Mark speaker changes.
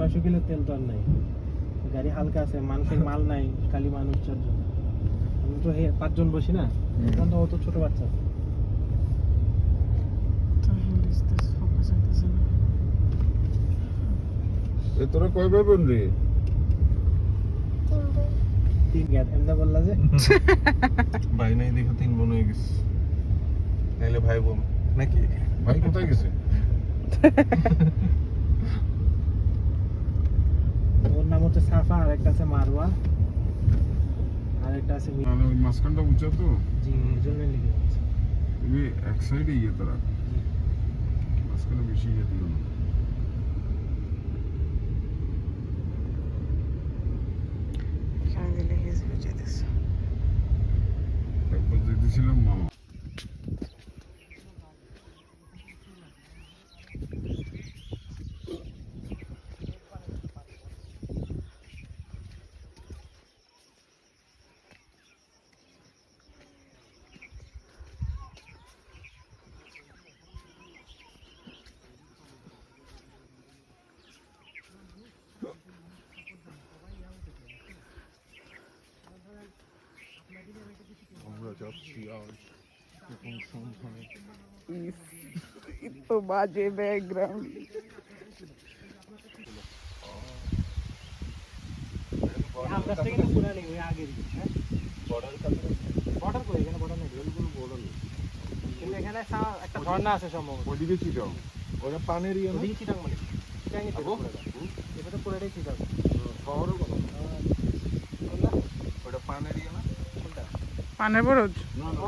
Speaker 1: 600 kilo তেল তো আর নাই, গাড়ি হালকা আছে, মানুষের মাল নাই, খালি মানুষ 4 জন। আমি তো 5 জন বসি না, তখন তো অত ছোট বাচ্চা আছে।
Speaker 2: তোরা কয় ভাই বোন রে?
Speaker 1: 3 গ্যাস এমনি বললা যে
Speaker 2: ভাই নাই দেখো 3 বোন হয়ে গেছে, নাইলে ভাই বোন নাকি? ভাই কোথায় গেছে?
Speaker 1: ওর নাম হচ্ছে সাফা, আর একটা আছে মারওয়া, আর একটা আছে
Speaker 2: মানে ওই মাঝখানটা উঁচা তো,
Speaker 1: জি, এই জন্যই লিখে যাচ্ছে।
Speaker 2: তুমি এক সাইডে ইয়ে তোরা
Speaker 1: জি,
Speaker 2: মাঝখানে বেশি ইয়ে দিও না। একবার যেতেছিলাম মামা, আমরা যাচ্ছি আজ কোন সন্ধানে।
Speaker 3: तो बाजे बैकग्राउंड
Speaker 1: আমগাছটা কিন্তু পুরা নেই, ওই আগেরই। হ্যাঁ,
Speaker 2: বর্ডার কাছে
Speaker 1: বর্ডার কই? এখানে বর্ডার নেই,
Speaker 2: বিলকুল বর্ডার নেই।
Speaker 1: কিন্তু এখানে একটা ঝর্ণা আছে সম্ভবত।
Speaker 2: ওইদিকে চিটাও, ওটা পানের ইয়ে না?
Speaker 1: ওদিকে চিটাং মানে চিটাং তো পুরোটা, এটা তো পুরোটাই চিটাং।
Speaker 2: শহরের কথা
Speaker 1: কোনটা?
Speaker 2: ওটা পানের ইয়ে না?
Speaker 1: কোনটা?
Speaker 3: पाने बरोज
Speaker 2: না না